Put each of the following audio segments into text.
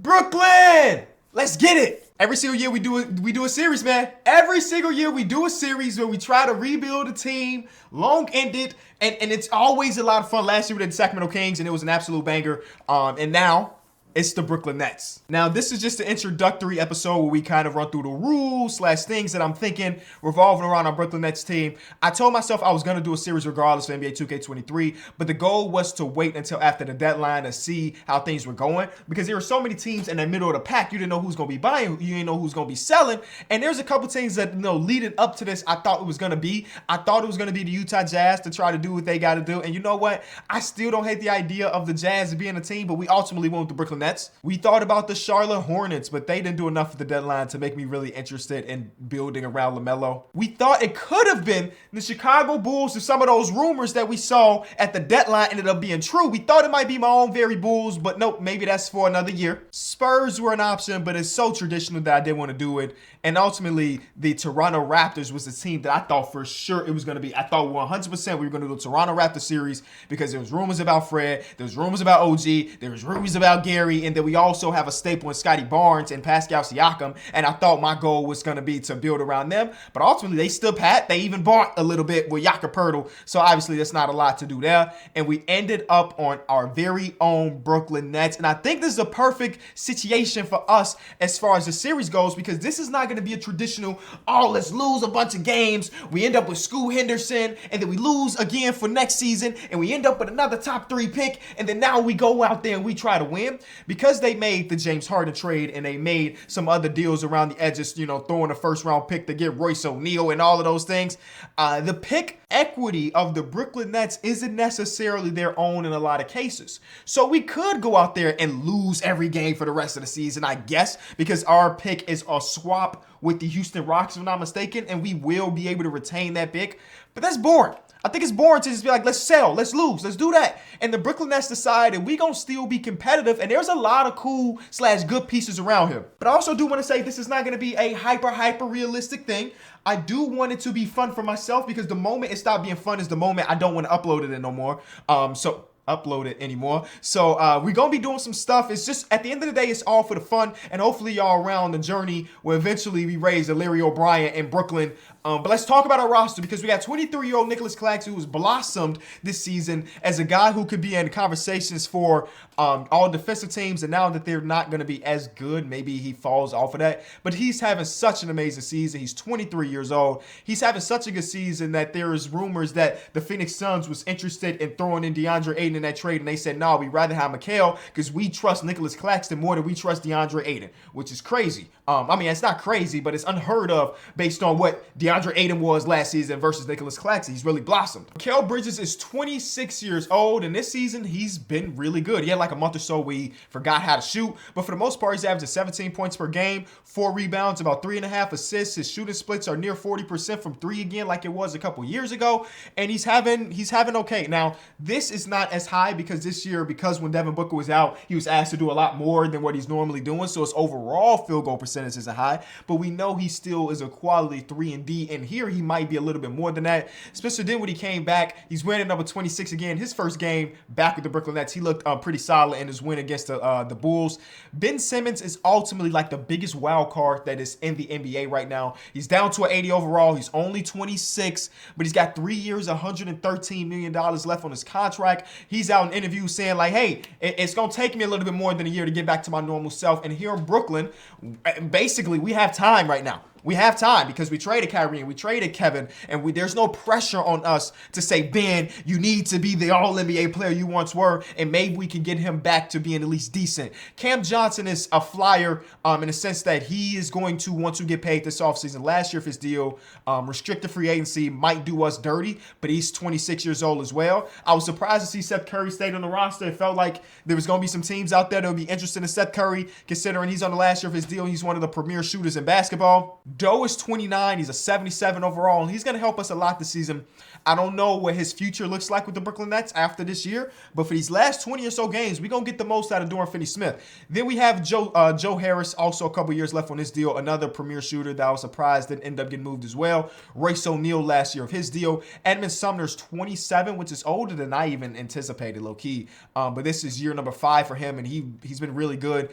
Brooklyn, let's get it. Every single year we do a series, man. Every single year we do a series where we try to rebuild a team, long-ended, and it's always a lot of fun. Last year we did the Sacramento Kings, and it was an absolute banger. And now it's the Brooklyn Nets. Now, this is just an introductory episode where we kind of run through the rules / things that I'm thinking revolving around our Brooklyn Nets team. I told myself I was going to do a series regardless of NBA 2K23, but the goal was to wait until after the deadline to see how things were going, because there were so many teams in the middle of the pack. You didn't know who's going to be buying, you didn't know who's going to be selling, and there's a couple teams that, leading up to this, I thought it was going to be the Utah Jazz to try to do what they got to do, and you know what? I still don't hate the idea of the Jazz being a team, but we ultimately went with the Brooklyn Nets. We thought about the Charlotte Hornets, but they didn't do enough at the deadline to make me really interested in building around LaMelo. We thought it could have been the Chicago Bulls if some of those rumors that we saw at the deadline ended up being true. We thought it might be my own very Bulls, but nope, maybe that's for another year. Spurs were an option, but it's so traditional that I didn't want to do it. And ultimately, the Toronto Raptors was the team that I thought for sure it was going to be. I thought 100% we were going to do the Toronto Raptors series because there was rumors about Fred, there was rumors about OG, there was rumors about Gary, and then we also have a staple in Scotty Barnes and Pascal Siakam. And I thought my goal was going to be to build around them. But ultimately, they still pat. They even bought a little bit with Jakob Poeltl. So obviously, there's not a lot to do there. And we ended up on our very own Brooklyn Nets. And I think this is a perfect situation for us as far as the series goes, because this is not going to be a traditional, let's lose a bunch of games. We end up with Scoot Henderson, and then we lose again for next season, and we end up with another top 3 pick, and then now we go out there and we try to win. Because they made the James Harden trade and they made some other deals around the edges, throwing a first-round pick to get Royce O'Neal and all of those things. The pick equity of the Brooklyn Nets isn't necessarily their own in a lot of cases. So we could go out there and lose every game for the rest of the season, I guess, because our pick is a swap with the Houston Rockets, if I'm not mistaken, and we will be able to retain that pick. But that's boring. I think it's boring to just be like, let's sell, let's lose, let's do that. And the Brooklyn Nets decided we gonna still be competitive, and there's a lot of cool / good pieces around here. But I also do want to say this is not gonna be a hyper realistic thing. I do want it to be fun for myself, because the moment it stopped being fun is the moment I don't want to upload it no more. Upload it anymore. So we're gonna be doing some stuff. It's just at the end of the day, it's all for the fun, and hopefully y'all around the journey where eventually we raise Larry O'Brien in Brooklyn. But let's talk about our roster, because we got 23-year-old Nicholas Claxton, who has blossomed this season as a guy who could be in conversations for all defensive teams, and now that they're not going to be as good, maybe he falls off of that. But he's having such an amazing season. He's 23 years old. He's having such a good season that there is rumors that the Phoenix Suns was interested in throwing in DeAndre Ayton in that trade, and they said, no, we'd rather have Mikal because we trust Nicholas Claxton more than we trust DeAndre Ayton, which is crazy. It's not crazy, but it's unheard of based on what DeAndre Ayton was last season versus Nicholas Claxton. He's really blossomed. Mikal Bridges is 26 years old, and this season he's been really good. He had like a month or so where he forgot how to shoot, but for the most part, he's averaging 17 points per game, 4 rebounds, about 3.5 assists. His shooting splits are near 40% from 3 again, like it was a couple years ago, and he's having okay. Now, this is not as high because this year, because when Devin Booker was out, he was asked to do a lot more than what he's normally doing, so his overall field goal percentage isn't high, but we know he still is a quality 3-and-D, and here he might be a little bit more than that, especially then when he came back. He's wearing number 26 again. His first game back with the Brooklyn Nets, he looked pretty solid in his win against the Bulls. Ben Simmons is ultimately like the biggest wild card that is in the NBA right now. He's down to an 80 overall. He's only 26, but he's got 3 years, $113 million left on his contract. He's out in interviews saying like, hey, it's going to take me a little bit more than a year to get back to my normal self. And here in Brooklyn, basically, we have time right now. We have time because we traded Kyrie and we traded Kevin, and there's no pressure on us to say, Ben, you need to be the all-NBA player you once were, and maybe we can get him back to being at least decent. Cam Johnson is a flyer in the sense that he is going to want to get paid this offseason. Last year, if his deal, restricted free agency, might do us dirty, but he's 26 years old as well. I was surprised to see Seth Curry stayed on the roster. It felt like there was going to be some teams out there that would be interested in Seth Curry, considering he's on the last year of his deal. He's one of the premier shooters in basketball. Doe is 29. He's a 77 overall, and he's going to help us a lot this season. I don't know what his future looks like with the Brooklyn Nets after this year, but for these last 20 or so games, we're going to get the most out of Dorian Finney-Smith. Then we have Joe Harris, also a couple years left on this deal, another premier shooter that I was surprised didn't end up getting moved as well. Royce O'Neal last year of his deal. Edmund Sumner's 27, which is older than I even anticipated, low-key. But this is year number 5 for him, and he's been really good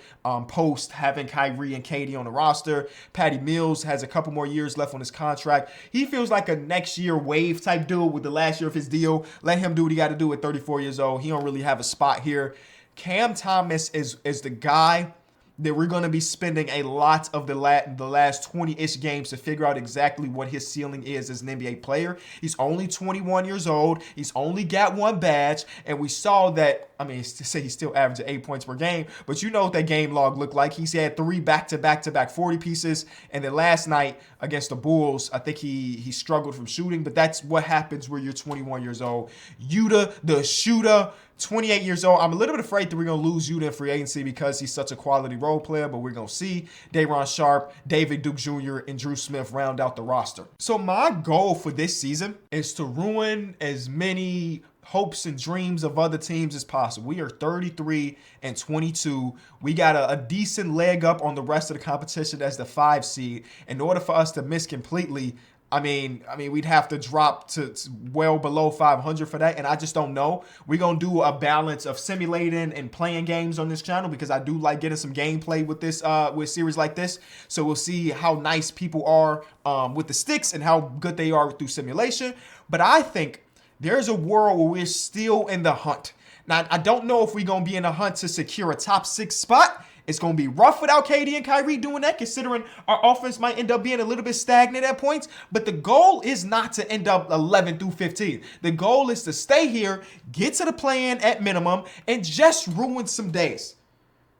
post having Kyrie and KD on the roster. Patty Mills has a couple more years left on his contract. He feels like a next year wave type dude with the last year of his deal. Let him do what he got to do at 34 years old. He don't really have a spot here. Cam Thomas is the guy that we're going to be spending a lot of the last 20-ish games to figure out exactly what his ceiling is as an NBA player. He's only 21 years old. He's only got 1 badge. And we saw that, I mean, to say he's still averaging 8 points per game, but you know what that game log looked like. He's had 3 back-to-back 40 pieces. And then last night against the Bulls, I think he struggled from shooting, but that's what happens when you're 21 years old. Yuta, the shooter, 28 years old. I'm a little bit afraid that we're going to lose Yuta in free agency because he's such a quality role player, but we're going to see. Day'Ron Sharpe, David Duke Jr., and Drew Smith round out the roster. So my goal for this season is to ruin as many hopes and dreams of other teams as possible. We are 33-22. We got a decent leg up on the rest of the competition as the 5 seed. In order for us to miss completely, I mean, we'd have to drop to well below 500 for that, and I just don't know. We're going to do a balance of simulating and playing games on this channel because I do like getting some gameplay with this with series like this. So we'll see how nice people are with the sticks and how good they are through simulation. But I think there's a world where we're still in the hunt. Now, I don't know if we're going to be in the hunt to secure a top 6 spot. It's going to be rough without KD and Kyrie doing that, considering our offense might end up being a little bit stagnant at points. But the goal is not to end up 11 through 15. The goal is to stay here, get to the play-in at minimum, and just ruin some days.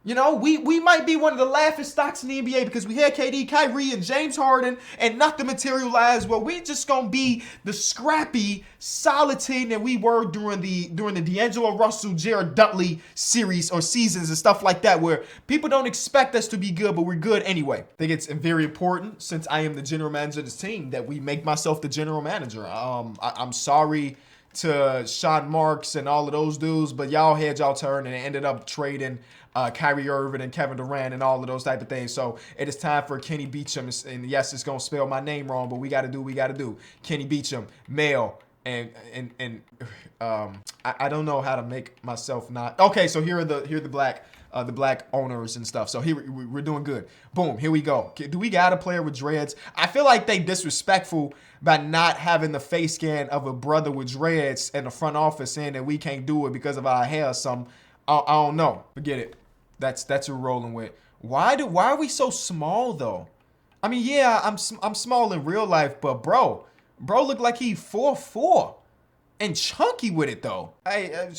You know, we might be one of the laughing stocks in the NBA because we had KD, Kyrie, and James Harden, and nothing materialized. Well, we just gonna be the scrappy, solid team that we were during the D'Angelo Russell, Jared Dudley series or seasons and stuff like that, where people don't expect us to be good, but we're good anyway. I think it's very important, since I am the general manager of this team, that we make myself the general manager. I'm sorry to Sean Marks and all of those dudes, but y'all had y'all turn and ended up trading Kyrie Irving and Kevin Durant and all of those type of things. So it is time for Kenny Beecham. And yes, it's going to spell my name wrong, but we got to do what we got to do. Kenny Beecham, male. And I don't know how to make myself not. Okay, so here are the black owners and stuff. So here we're doing good. Boom, here we go. Do we got a player with dreads? I feel like they disrespectful by not having the face scan of a brother with dreads in the front office saying that we can't do it because of our hair or something. I don't know. Forget it. That's what we're rolling with. Why are we so small though? I mean, yeah, I'm small in real life, but bro look like he 4'4" and chunky with it though. I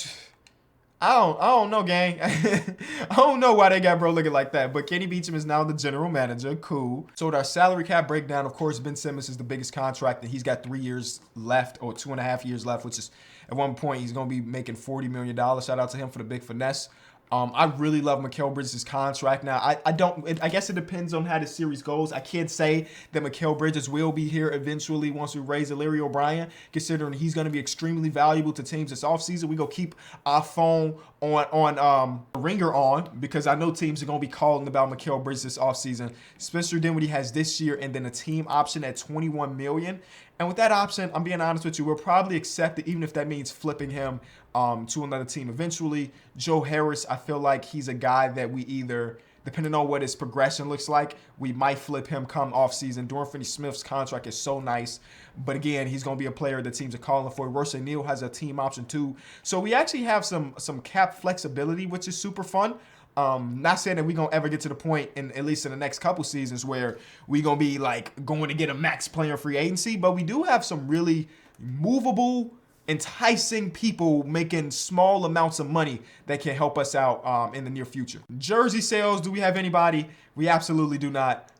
don't know, gang. I don't know why they got bro looking like that. But Kenny Beecham is now the general manager. Cool. So with our salary cap breakdown, of course, Ben Simmons is the biggest contract, and he's got 3 years left, or 2.5 years left, which is at one point he's going to be making $40 million. Shout out to him for the big finesse. I really love Mikal Bridges' contract. Now, I guess it depends on how the series goes. I can't say that Mikal Bridges will be here eventually once we raise Larry O'Brien, considering he's going to be extremely valuable to teams this offseason. We go keep our phone on ringer on, because I know teams are going to be calling about Mikal Bridges this offseason, especially then what he has this year, and then a team option at $21 million. And with that option, I'm being honest with you, we'll probably accept it, even if that means flipping him to another team eventually. Joe Harris, I feel like he's a guy that we either, depending on what his progression looks like, we might flip him come offseason. Dorian Finney-Smith's contract is so nice. But again, he's going to be a player that teams are calling for. Royce O'Neal has a team option too. So we actually have some cap flexibility, which is super fun. Not saying that we're going to ever get to the point, at least in the next couple seasons, where we're going to be like going to get a max player in free agency, but we do have some really movable, enticing people making small amounts of money that can help us out in the near future. Jersey sales, do we have anybody? We absolutely do not.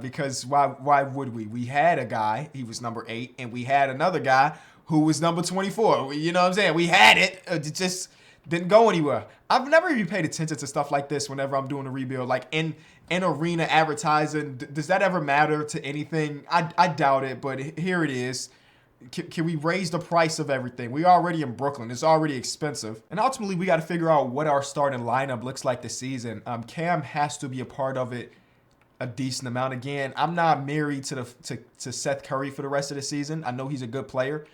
Because why would we? We had a guy, he was number 8, and we had another guy who was number 24. You know what I'm saying? We had it. Didn't go anywhere. I've never even paid attention to stuff like this whenever I'm doing a rebuild. Like in arena advertising, does that ever matter to anything? I doubt it, but here it is. Can we raise the price of everything? We're already in Brooklyn. It's already expensive. And ultimately, we got to figure out what our starting lineup looks like this season. Cam has to be a part of it a decent amount. Again, I'm not married to Seth Curry for the rest of the season. I know he's a good player.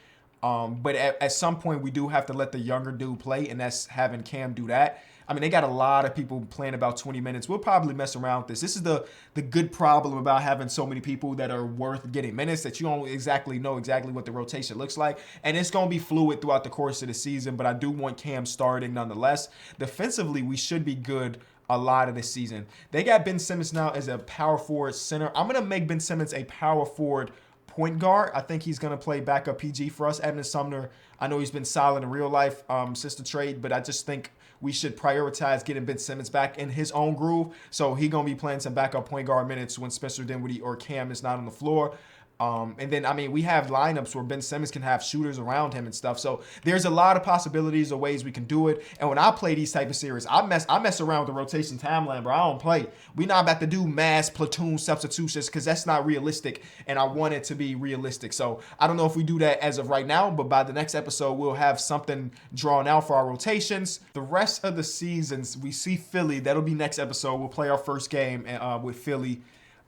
But at some point, we do have to let the younger dude play, and that's having Cam do that. I mean, they got a lot of people playing about 20 minutes. We'll probably mess around with this. This is the good problem about having so many people that are worth getting minutes, that you don't exactly know exactly what the rotation looks like. And it's going to be fluid throughout the course of the season, but I do want Cam starting nonetheless. Defensively, we should be good a lot of this season. They got Ben Simmons now as a power forward center. I'm going to make Ben Simmons a power forward point guard. I think he's going to play backup PG for us. Evan Sumner, I know he's been solid in real life since the trade, but I just think we should prioritize getting Ben Simmons back in his own groove. So he's going to be playing some backup point guard minutes when Spencer Dinwiddie or Cam is not on the floor. And then, I mean, we have lineups where Ben Simmons can have shooters around him and stuff. So there's a lot of possibilities of ways we can do it. And when I play these type of series, I mess around with the rotation timeline, bro. I don't play. We're not about to do mass platoon substitutions because that's not realistic. And I want it to be realistic. So I don't know if we do that as of right now, but by the next episode, we'll have something drawn out for our rotations. The rest of the seasons, we see Philly. That'll be next episode. We'll play our first game with Philly.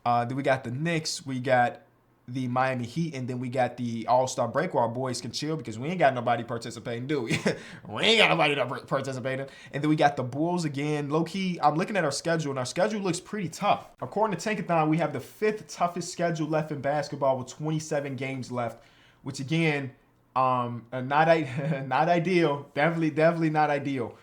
Then we got the Knicks. We got the Miami Heat, and then we got the All-Star break where our boys can chill because we ain't got nobody participating, do we? We ain't got nobody participating. And then we got the Bulls again. Low-key, I'm looking at our schedule, and our schedule looks pretty tough. According to Tankathon, we have the 5th toughest schedule left in basketball with 27 games left, which again, not ideal. Definitely not ideal.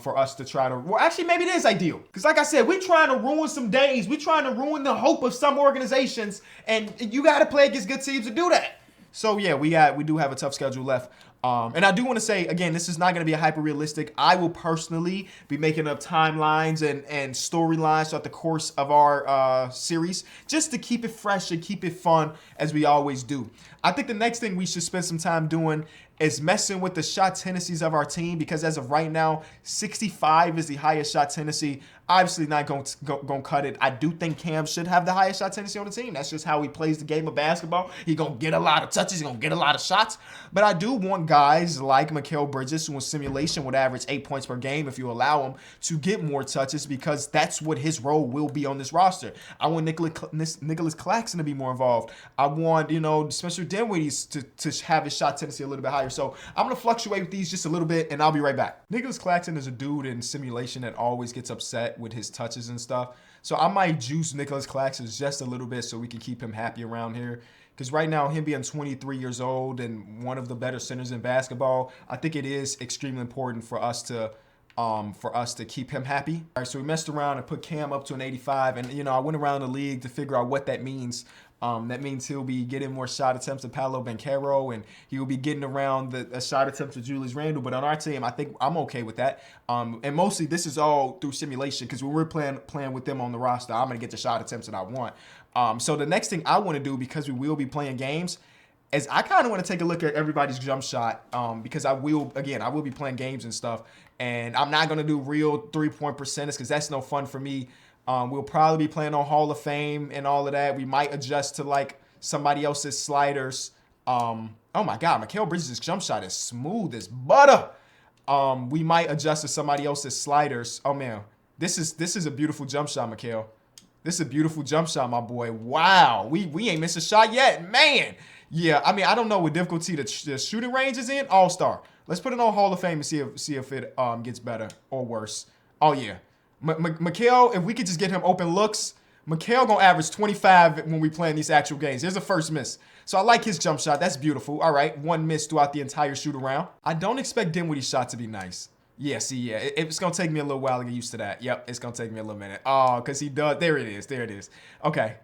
For us to try to, well, actually, maybe it is ideal. Because like I said, we're trying to ruin some days. We're trying to ruin the hope of some organizations. And you got to play against good teams to do that. So, yeah, we do have a tough schedule left. And I do want to say, again, this is not going to be a hyper-realistic. I will personally be making up timelines and storylines throughout the course of our series just to keep it fresh and keep it fun as we always do. I think the next thing we should spend some time doing is messing with the shot tendencies of our team, because as of right now, 65 is the highest shot tendency. Obviously not going to cut it. I do think Cam should have the highest shot tendency on the team. That's just how he plays the game of basketball. He's going to get a lot of touches. He's going to get a lot of shots. But I do want guys like Mikal Bridges, who in simulation would average 8 points per game if you allow him, to get more touches, because that's what his role will be on this roster. I want Nicholas Claxton to be more involved. I want, Spencer Dinwiddie to have his shot tendency a little bit higher. So I'm going to fluctuate with these just a little bit, and I'll be right back. Nicholas Claxton is a dude in simulation that always gets upset with his touches and stuff. So I might juice Nicholas Claxton just a little bit so we can keep him happy around here. Because right now, him being 23 years old and one of the better centers in basketball, I think it is extremely important for us to keep him happy. All right, so we messed around and put Cam up to an 85, and I went around the league to figure out what that means. That means he'll be getting more shot attempts than Paolo Banchero, and he will be getting around the shot attempts with Julius Randle. But on our team, I think I'm okay with that. And mostly this is all through simulation, because when we're playing with them on the roster, I'm going to get the shot attempts that I want. So the next thing I want to do, because we will be playing games, is I kind of want to take a look at everybody's jump shot, because I will be playing games and stuff, and I'm not going to do real three-point percentage because that's no fun for me. We'll probably be playing on Hall of Fame and all of that. We might adjust to like somebody else's sliders. Oh my God, Mikal Bridges' jump shot is smooth as butter. We might adjust to somebody else's sliders. Oh man, this is a beautiful jump shot, Mikal. This is a beautiful jump shot, my boy. Wow, we ain't missed a shot yet, man. Yeah, I mean, I don't know what difficulty the shooting range is in. All-Star. Let's put it on Hall of Fame and see if it gets better or worse. Oh yeah. Mikal, if we could just get him open looks, Mikal gonna average 25 when we play in these actual games. There's a first miss. So I like his jump shot. That's beautiful. All right, one miss throughout the entire shoot around. I don't expect Dinwiddie's shot to be nice. Yeah, it's gonna take me a little while to get used to that. Yep, it's gonna take me a little minute. Oh, because he does. There it is. Okay.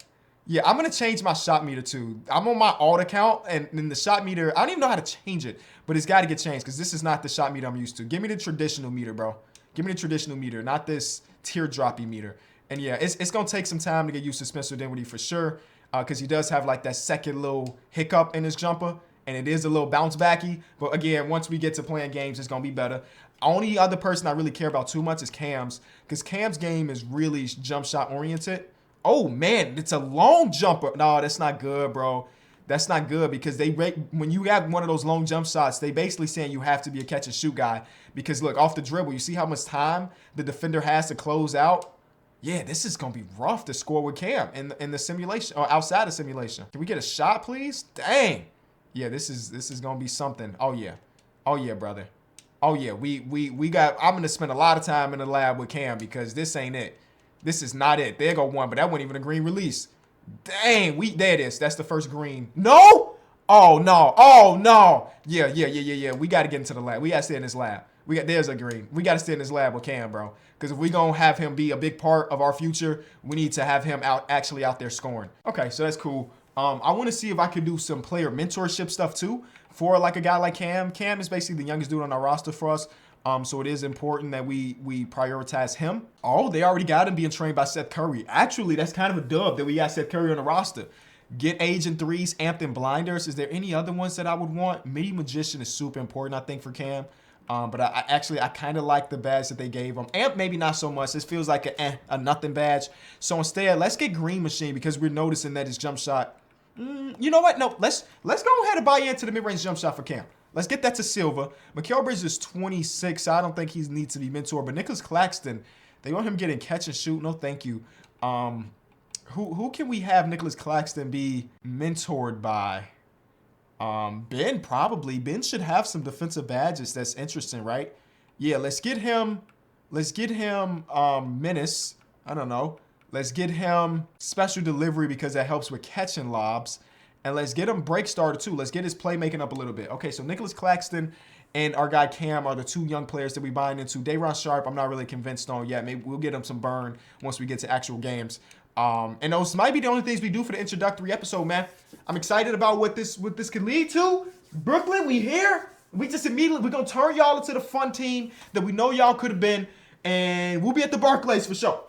Yeah, I'm gonna change my shot meter too. I'm on my alt account, and then the shot meter, I don't even know how to change it, but it's gotta get changed because this is not the shot meter I'm used to. Give me the traditional meter, bro. Give me the traditional meter, not this teardroppy meter. And yeah, it's going to take some time to get used to Spencer Dinwiddie for sure, because he does have like that second little hiccup in his jumper, and it is a little bounce backy. But again, once we get to playing games, it's going to be better. Only other person I really care about too much is Cam's, because Cam's game is really jump shot oriented. Oh man, it's a long jumper. No, that's not good, bro. That's not good because when you have one of those long jump shots, they basically saying you have to be a catch and shoot guy. Because look, off the dribble, you see how much time the defender has to close out? Yeah, this is gonna be rough to score with Cam in the simulation or outside of simulation. Can we get a shot, please? Dang. Yeah, this is gonna be something. Oh yeah, brother. Oh yeah, I'm gonna spend a lot of time in the lab with Cam because this ain't it. This is not it. There go one, but that wasn't even a green release. Dang, there it is. That's the first green. No! Oh no. Oh no. Yeah. We gotta get into the lab. We gotta stay in this lab. There's a green. We gotta stay in this lab with Cam, bro. Because if we gonna have him be a big part of our future, we need to have him actually out there scoring. Okay, so that's cool. I want to see if I could do some player mentorship stuff too for like a guy like Cam. Cam is basically the youngest dude on our roster for us. So it is important that we prioritize him. Oh, they already got him being trained by Seth Curry. Actually, that's kind of a dub that we got Seth Curry on the roster. Get Agent Threes, Ampton Blinders. Is there any other ones that I would want? Midi Magician is super important, I think, for Cam. But I kind of like the badge that they gave him. Amp, maybe not so much. This feels like a nothing badge. So instead, let's get Green Machine because we're noticing that his jump shot. You know what? No, let's go ahead and buy into the mid-range jump shot for Cam. Let's get that to Silva. Mikal Bridges is 26, so I don't think he needs to be mentored. But Nicholas Claxton, they want him getting catch and shoot. No, thank you. Who can we have Nicholas Claxton be mentored by? Ben, probably. Ben should have some defensive badges. That's interesting, right? Yeah, let's get him Menace. I don't know. Let's get him Special Delivery because that helps with catching lobs. And let's get him Break Starter too. Let's get his playmaking up a little bit. Okay, so Nicholas Claxton and our guy Cam are the two young players that we buying into. Dayron Sharp, I'm not really convinced on yet. Maybe we'll get him some burn once we get to actual games. And those might be the only things we do for the introductory episode, man. I'm excited about what this could lead to. Brooklyn, we here. We're gonna turn y'all into the fun team that we know y'all could have been, and we'll be at the Barclays for sure.